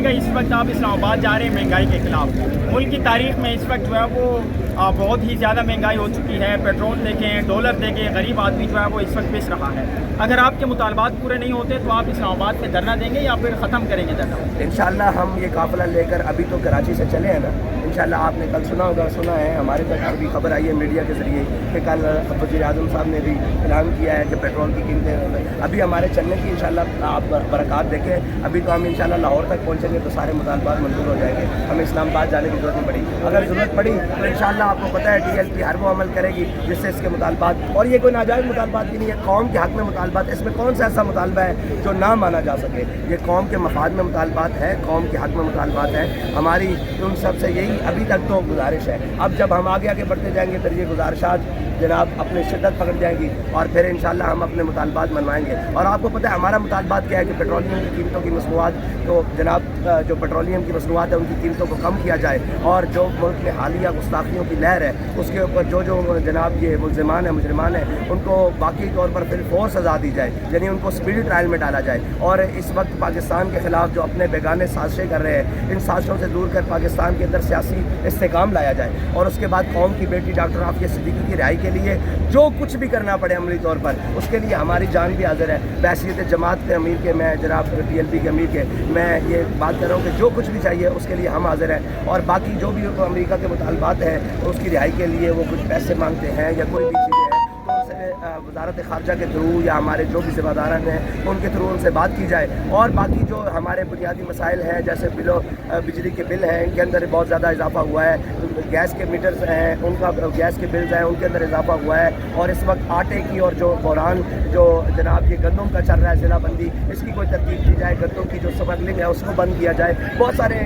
دیکھیے گا اس وقت آپ اسلام آباد جا رہے ہیں مہنگائی کے خلاف، ملک کی تاریخ میں اس وقت جو ہے وہ بہت ہی زیادہ مہنگائی ہو چکی ہے. پیٹرول دیکھیں، ڈالر دیکھیں، غریب آدمی جو ہے وہ اس وقت پس رہا ہے. اگر آپ کے مطالبات پورے نہیں ہوتے تو آپ اسلام آباد پہ دھرنا دیں گے یا پھر ختم کریں گے دھرنا؟ انشاءاللہ ہم یہ قافلہ لے کر ابھی تو کراچی سے چلے ہیں نا. انشاءاللہ آپ نے کل سنا ہے ہمارے تک ابھی خبر آئی ہے میڈیا کے ذریعے کہ کل وزیر اعظم صاحب نے بھی اعلان کیا ہے کہ پیٹرول کی قیمتیں ابھی ہمارے چلنے کی انشاءاللہ آپ برکات دیکھیں. ابھی تو ہم انشاءاللہ لاہور تک پہنچیں گے تو سارے مطالبات منظور ہو جائیں گے. ہمیں اسلام آباد جانے کی ضرورت نہیں پڑی. اگر ضرورت پڑی تو انشاءاللہ آپ کو پتہ ہے TLP ہر وہ عمل کرے گی جس سے اس کے مطالبات، اور یہ کوئی ناجائز مطالبات بھی نہیں ہے، قوم کے حق میں مطالبات. اس میں کون سا ایسا مطالبہ ہے جو نہ مانا جا سکے؟ یہ قوم کے مفاد میں مطالبات ہے، قوم کے حق میں مطالبات ہیں. ہماری ان سب سے یہی ابھی تک تو گزارش ہے. اب جب ہم آگے بڑھتے جائیں گے پھر یہ گزارشات جناب اپنے شدت پکڑ جائیں گی اور پھر انشاءاللہ ہم اپنے مطالبات منوائیں گے. اور آپ کو پتہ ہے ہمارا مطالبات کیا ہے کہ پیٹرولیم کی قیمتوں کی مصنوعات کو جناب جو پیٹرولیم کی مصنوعات ہے ان کی قیمتوں کو کم کیا جائے، اور جو ملک میں حالیہ گستاخیوں کی لہر ہے اس کے اوپر جو جناب یہ ملزمان ہیں، مجرمان ہیں، ان کو واقعی طور پر پھر فور سزا دی جائے، یعنی ان کو سپیڈی ٹرائل میں ڈالا جائے. اور اس وقت پاکستان کے خلاف جو اپنے بیگانے سازشیں کر رہے ہیں ان سازشوں سے دور کر پاکستان کے اندر سیاسی استحکام لایا جائے. اور اس کے بعد قوم کی بیٹی ڈاکٹر عافیہ صدیقی کی رہائی کے لیے جو کچھ بھی کرنا پڑے عملی طور پر اس کے لیے ہماری جان بھی حاضر ہے. بحیثیت جماعت کے امیر کے، میں جناب TLP کے امیر کے میں یہ بات کر رہا ہوں کہ جو کچھ بھی چاہیے اس کے لیے ہم حاضر ہیں. اور باقی جو بھی امریکہ کے مطالبات ہیں اس کی رہائی کے لیے وہ کچھ پیسے مانگتے ہیں یا کوئی بھی چیزیں ہیں تو ان سے وزارت خارجہ کے تھرو یا ہمارے جو بھی ذمہ داران ہیں ان کے تھرو ان سے بات کی جائے. اور باقی جو ہمارے بنیادی مسائل ہیں جیسے بجلی کے بل ہیں ان کے اندر بہت زیادہ اضافہ ہوا ہے، گیس کے میٹرز ہیں ان کا، گیس کے بلز ہیں ان کے اندر اضافہ ہوا ہے. اور اس وقت آٹے کی اور جو بحران جو جناب یہ گندم کا چل رہا ہے ضلع بندی، اس کی کوئی ترتیب کی جائے، گندم کی جو سمگلنگ ہے اس کو بند کیا جائے. بہت سارے